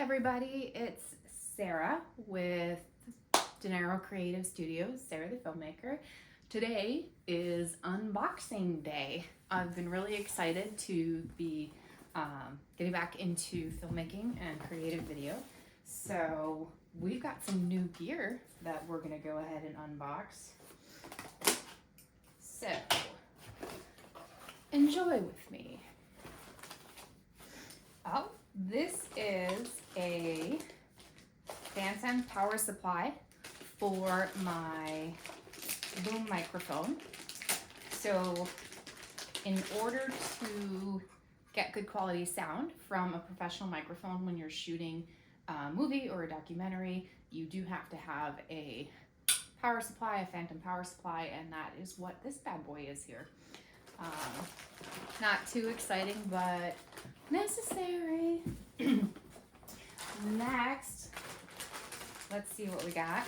everybody, it's Sarah with Dinero Creative Studios, Sarah the filmmaker. Today is unboxing day. I've been really excited to be getting back into filmmaking and creative video. So we've got some new gear that we're gonna go ahead and unbox. So enjoy with me. Oh, this is a Phantom power supply for my boom microphone. So in order to get good quality sound from a professional microphone when you're shooting a movie or a documentary, you do have to have a power supply, a Phantom power supply, and that is what this bad boy is here. Not too exciting, but necessary. Next, let's see what we got.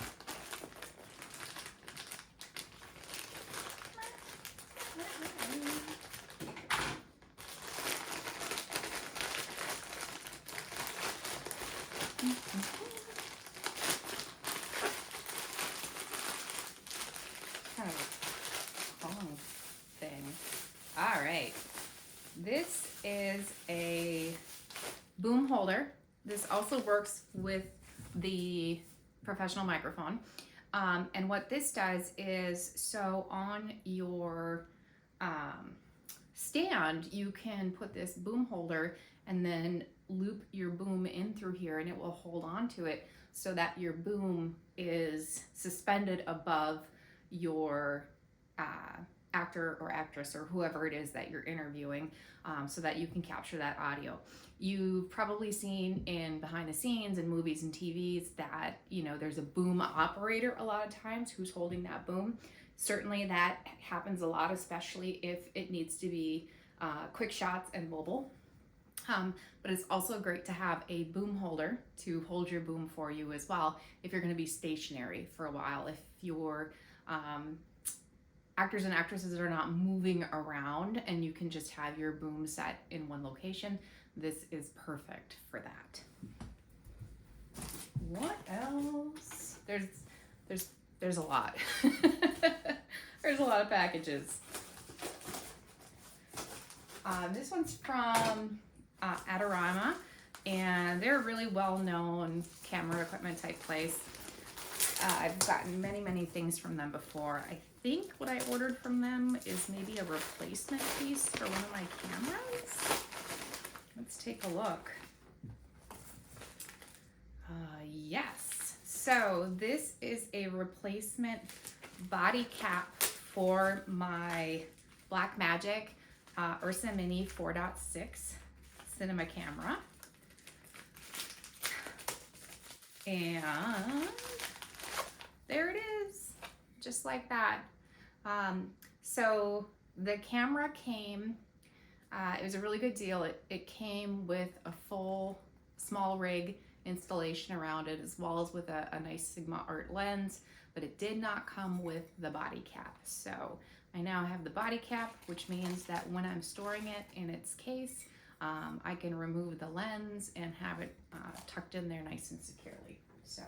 Kind of a long thing. All right. This is a boom holder. This also works with the professional microphone. And what this does is, so on your stand, you can put this boom holder and then loop your boom in through here, and it will hold on to it so that your boom is suspended above your actor or actress or whoever it is that you're interviewing, so that you can capture that audio. You've probably seen in behind the scenes in movies and TVs that, you know, there's a boom operator a lot of times who's holding that boom. Certainly that happens a lot, especially if it needs to be quick shots and mobile. But it's also great to have a boom holder to hold your boom for you as well if you're going to be stationary for a while. If your actors and actresses are not moving around and you can just have your boom set in one location, this is perfect for that. What else? There's a lot. There's a lot of packages. This one's from Adorama, and they're a really well-known camera equipment type place. I've gotten many things from them before. I think what I ordered from them is maybe a replacement piece for one of my cameras. Let's take a look. Yes. So this is a replacement body cap for my Blackmagic Ursa Mini 4.6 cinema camera. And there it is, just like that. So the camera came, it was a really good deal. It came with a full small rig installation around it, as well as with a nice Sigma Art lens, but it did not come with the body cap. So I now have the body cap, which means that when I'm storing it in its case, I can remove the lens and have it tucked in there nice and securely. So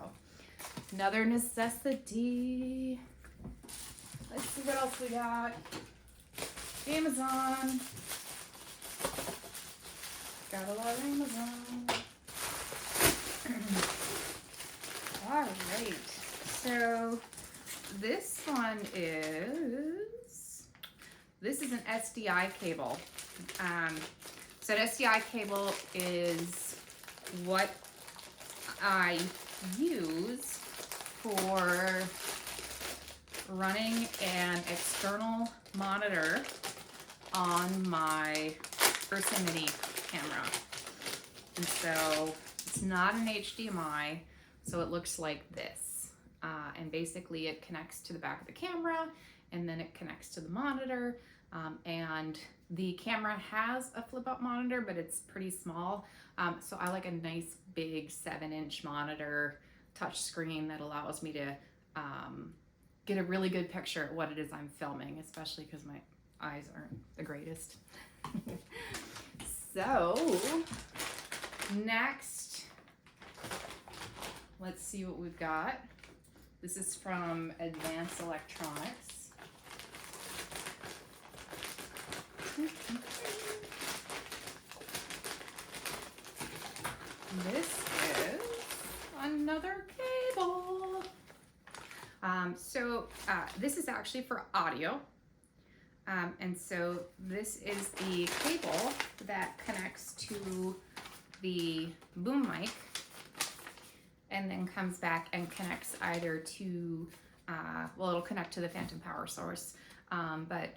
another necessity. Let's see what else we got. Amazon. Got a lot of Amazon. All right. So this one is, this is an SDI cable. So an SDI cable is what I use for running an external monitor on my Ursa Mini camera. And so it's not an HDMI, so it looks like this. And basically it connects to the back of the camera, and then it connects to the monitor. And the camera has a flip-up monitor, but it's pretty small. So I like a nice big 7-inch monitor touch screen that allows me to get a really good picture of what it is I'm filming, especially because my eyes aren't the greatest. So next let's see what we've got. This is from Advanced Electronics. This is another cable. This is actually for audio. And so this is the cable that connects to the boom mic and then comes back and connects either to, it'll connect to the phantom power source, but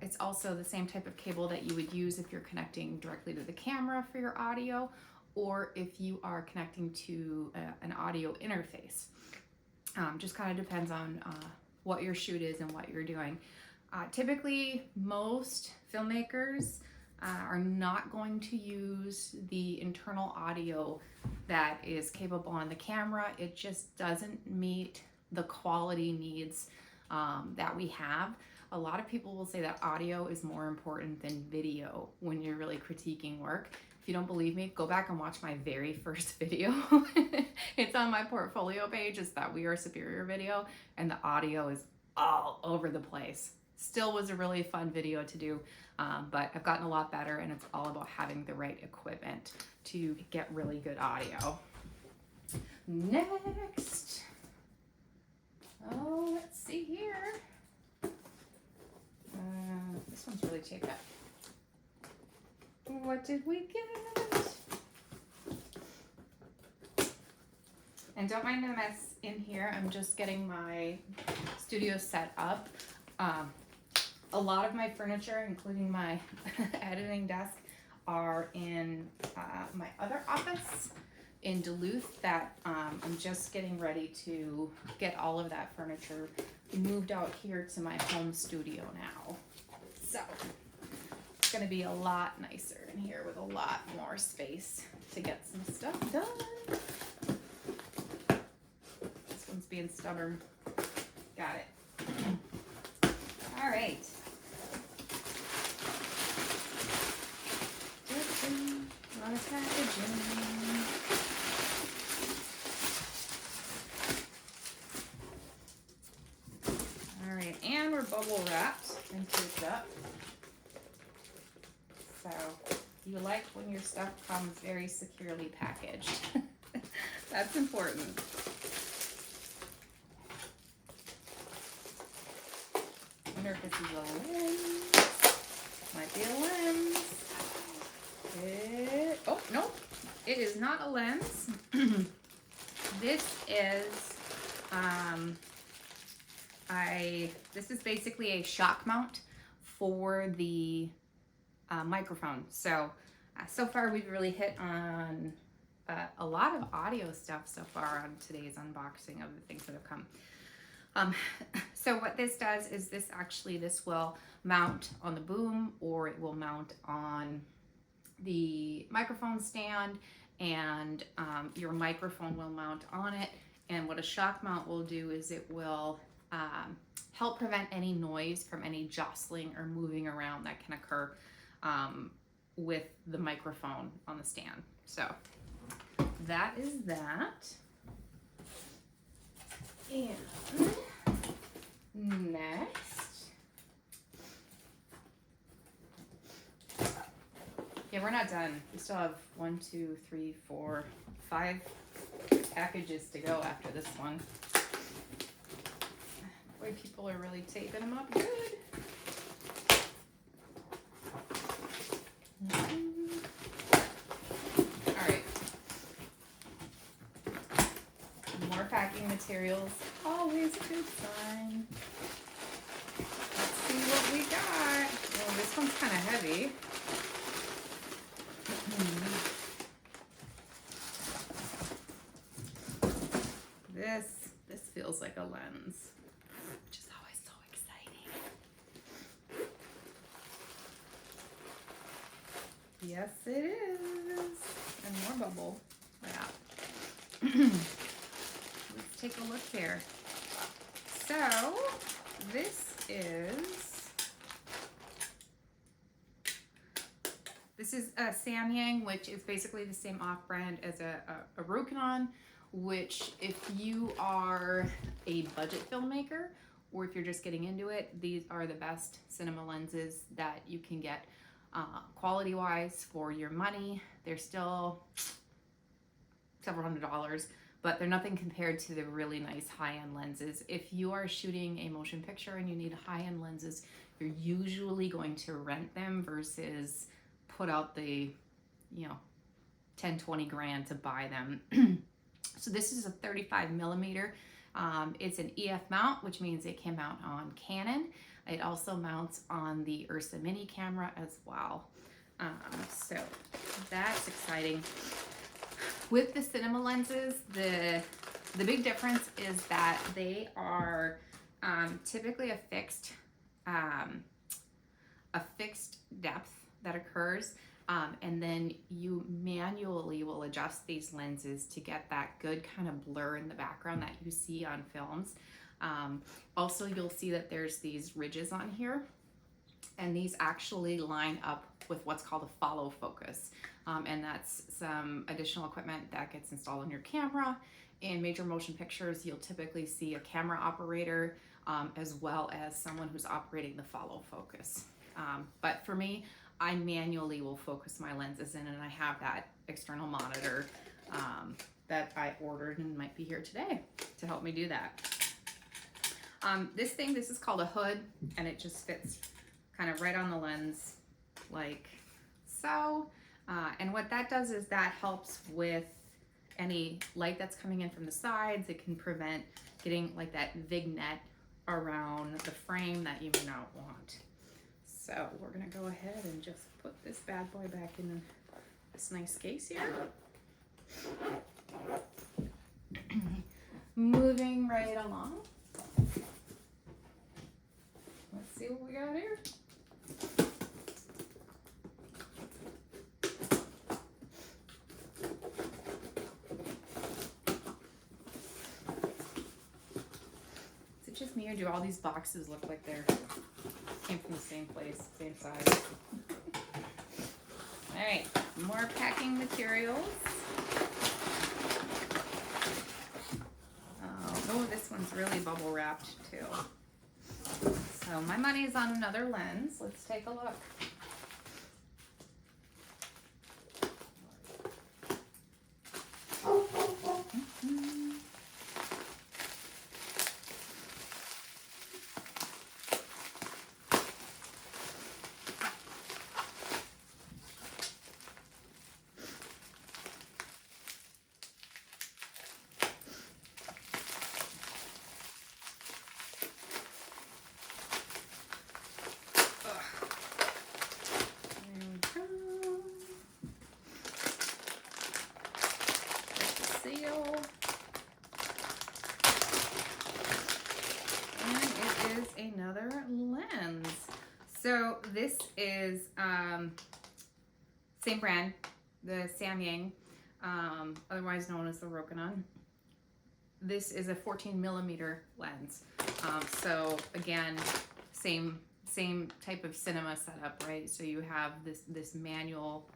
it's also the same type of cable that you would use if you're connecting directly to the camera for your audio, or if you are connecting to an audio interface. Just kind of depends on what your shoot is and what you're doing. Typically, most filmmakers are not going to use the internal audio that is capable on the camera. It just doesn't meet the quality needs that we have. A lot of people will say that audio is more important than video when you're really critiquing work. If you don't believe me, go back and watch my very first video. It's on my portfolio page. It's that We Are Superior video, and the audio is all over the place. Still was a really fun video to do, but I've gotten a lot better, and it's all about having the right equipment to get really good audio. Next, let's see here. This one's really taped up. What did we get? And don't mind the mess in here. I'm just getting my studio set up. A lot of my furniture, including my editing desk, are in my other office in Duluth that I'm just getting ready to get all of that furniture moved out here to my home studio now. So it's gonna be a lot nicer in here with a lot more space to get some stuff done. This one's being stubborn. Got it. All right. A lot of packaging. All right, and we're bubble wrapped and taped up. So you like when your stuff comes very securely packaged. That's important. I wonder if this is a lens. Might be a lens. Oh, no, it is not a lens. This is, this is basically a shock mount for the microphone. So far we've really hit on a lot of audio stuff so far on today's unboxing of the things that have come. So what this does is this will mount on the boom, or it will mount on the microphone stand, and your microphone will mount on it. And what a shock mount will do is it will help prevent any noise from any jostling or moving around that can occur with the microphone on the stand. So that is that. And next, yeah, we're not done. We still have 1, 2, 3, 4, 5 packages to go after this one. Boy, people are really taping them up good. All right. More packing materials. Always a good sign. Let's see what we got. Well, this one's kind of heavy. This feels like a lens, which is always so exciting. Yes, it is. And more bubble wrap. Let's take a look here. So this is a Samyang, which is basically the same off-brand as a Rokinon which if you are a budget filmmaker or if you're just getting into it, these are the best cinema lenses that you can get quality wise for your money. They're still several $100s, but they're nothing compared to the really nice high-end lenses. If you are shooting a motion picture and you need high-end lenses, you're usually going to rent them versus put out the, 10, 20 grand to buy them. So this is a 35 millimeter. It's an EF mount, which means it can mount on Canon. It also mounts on the Ursa Mini camera as well. So that's exciting. With the cinema lenses, the big difference is that they are typically a fixed depth that occurs, and then you manually will adjust these lenses to get that good kind of blur in the background that you see on films. Also, you'll see that there's these ridges on here, and these actually line up with what's called a follow focus, and that's some additional equipment that gets installed on your camera. In major motion pictures, you'll typically see a camera operator as well as someone who's operating the follow focus. But for me, I manually will focus my lenses in, and I have that external monitor that I ordered and might be here today to help me do that. This is called a hood, and it just fits kind of right on the lens like so. And what that does is that helps with any light that's coming in from the sides. It can prevent getting like that vignette around the frame that you may not want. So we're gonna go ahead and just put this bad boy back in this nice case here. Moving right along. Let's see what we got here. Is it just me, or do all these boxes look like they're came from the same place, same size? All right, more packing materials. Oh, this one's really bubble wrapped too. So my money is on another lens. Let's take a look. Another lens. So this is same brand, the Samyang, otherwise known as the Rokinon. This is a 14 millimeter lens. So again, same type of cinema setup, right? So you have this manual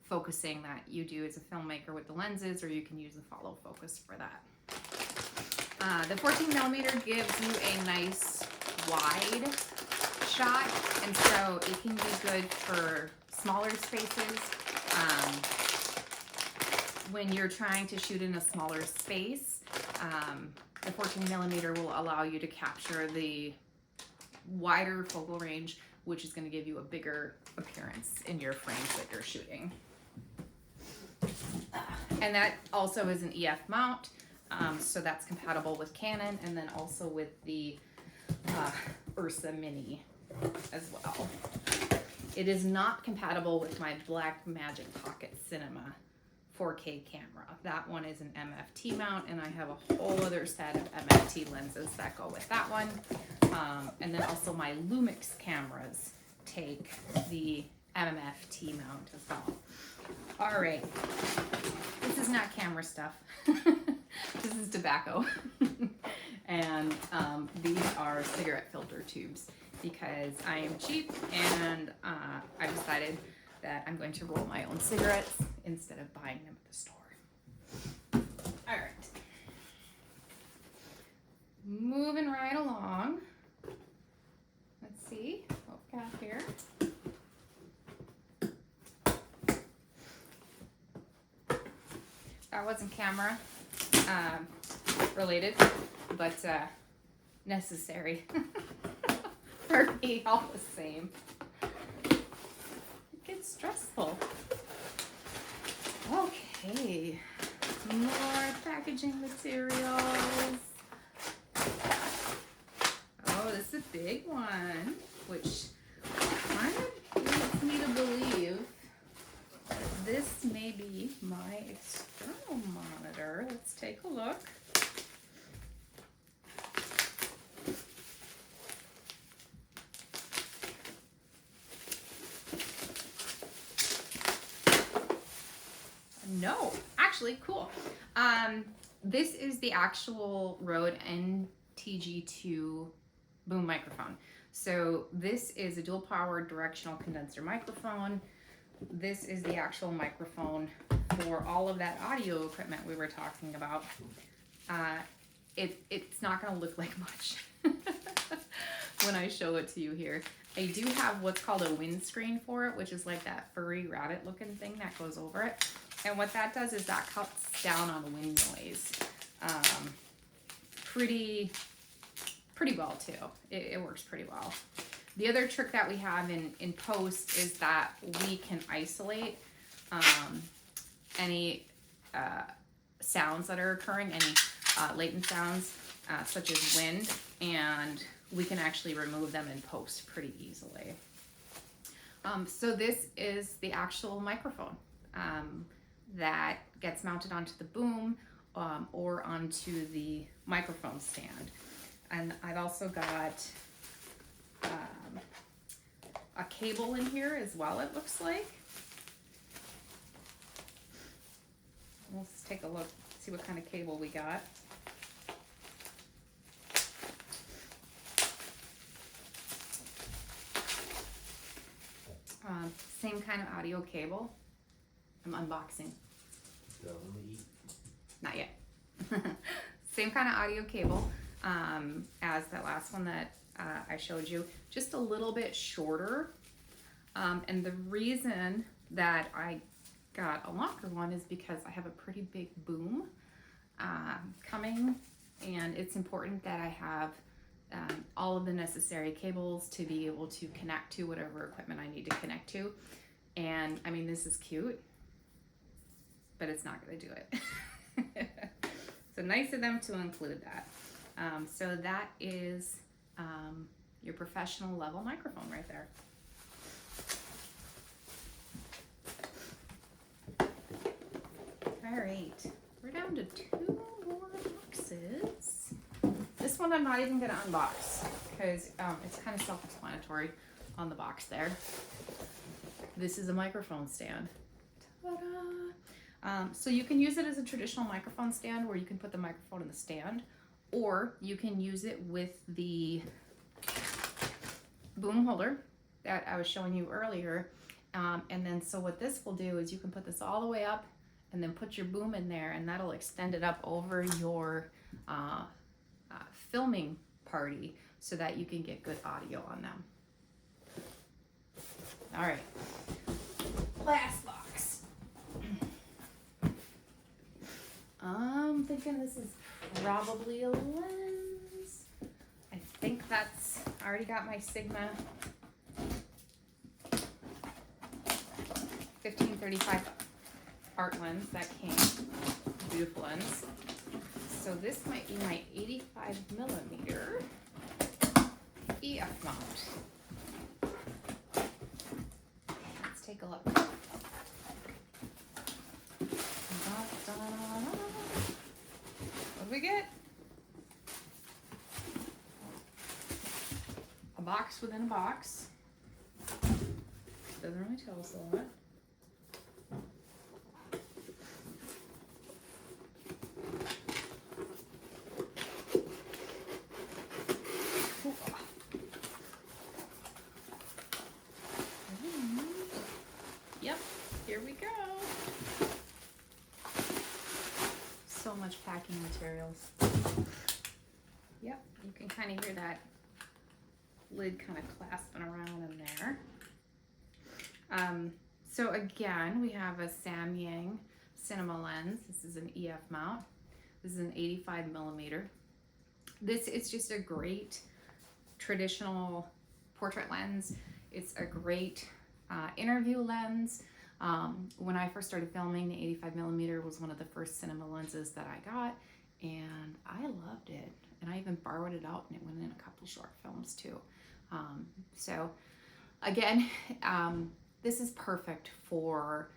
focusing that you do as a filmmaker with the lenses, or you can use the follow focus for that. The 14 millimeter gives you a nice wide shot, and so it can be good for smaller spaces. When you're trying to shoot in a smaller space, the 14 millimeter will allow you to capture the wider focal range, which is going to give you a bigger appearance in your frames that you're shooting. And that also is an EF mount. So that's compatible with Canon, and then also with the Ursa Mini as well. It is not compatible with my Blackmagic Pocket Cinema 4K camera. That one is an MFT mount, and I have a whole other set of MFT lenses that go with that one. And then also my Lumix cameras take the MFT mount as well. All right, this is not camera stuff. This is tobacco. And these are cigarette filter tubes because I am cheap, and I decided that I'm going to roll my own cigarettes instead of buying them at the store. All right. moving right along. Let's see what we got here. That wasn't camera related, but necessary for me all the same. It gets stressful. Okay, more packaging materials. Oh, this is a big one, which kind of leads me to believe that this may be my external monitor. Let's take a look. No, actually, cool. This is the actual Rode NTG2 boom microphone. So this is a dual powered directional condenser microphone. This is the actual microphone for all of that audio equipment we were talking about. It's not going to look like much when I show it to you here. I do have what's called a windscreen for it, which is like that furry rabbit looking thing that goes over it. And what that does is that cuts down on wind noise pretty well too. It works pretty well. The other trick that we have in post is that we can isolate any sounds that are occurring, any latent sounds such as wind, and we can actually remove them in post pretty easily. So this is the actual microphone that gets mounted onto the boom or onto the microphone stand. And I've also got a cable in here as well, it looks like. Let's take a look, see what kind of cable we got. Same kind of audio cable. I'm unboxing. Not yet. Same kind of audio cable as that last one that I showed you, just a little bit shorter. And the reason that I got a longer one is because I have a pretty big boom coming, and it's important that I have all of the necessary cables to be able to connect to whatever equipment I need to connect to. And I mean, this is cute, but it's not going to do it. So nice of them to include that. So that is your professional level microphone right there. All right, we're down to 2 more boxes. This one I'm not even going to unbox because it's kind of self-explanatory on the box there. This is a microphone stand. Ta-da! So you can use it as a traditional microphone stand where you can put the microphone in the stand, or you can use it with the boom holder that I was showing you earlier. And then so what this will do is you can put this all the way up and then put your boom in there, and that'll extend it up over your filming party so that you can get good audio on them. All right, last box. I'm thinking this is probably a lens. I think that's, I already got my Sigma 1535 art lens that came. Beautiful lens. So this might be my 85 millimeter EF mount. Let's take a look. What do we get? A box within a box. Doesn't really tell us a lot. Yep, here we go. So much packing materials. Yep, you can kind of hear that lid kind of clasping around in there. So again, we have a Samyang cinema lens. This is an EF mount. This is an 85 millimeter. This is just a great traditional portrait lens. It's a great interview lens. When I first started filming, the 85 millimeter was one of the first cinema lenses that I got, and I loved it. And I even borrowed it out, and it went in a couple short films too. So again, this is perfect for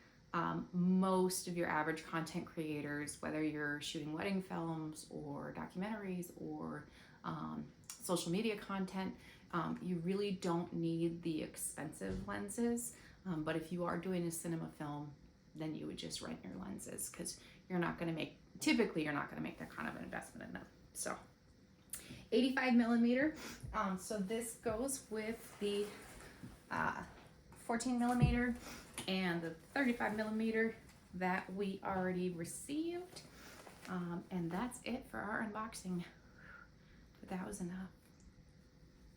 most of your average content creators, whether you're shooting wedding films or documentaries or social media content. You really don't need the expensive lenses, but if you are doing a cinema film, then you would just rent your lenses, because typically you're not going to make that kind of an investment in them. So 85 millimeter. So this goes with the 14 millimeter and the 35 millimeter that we already received. And that's it for our unboxing. But that was enough.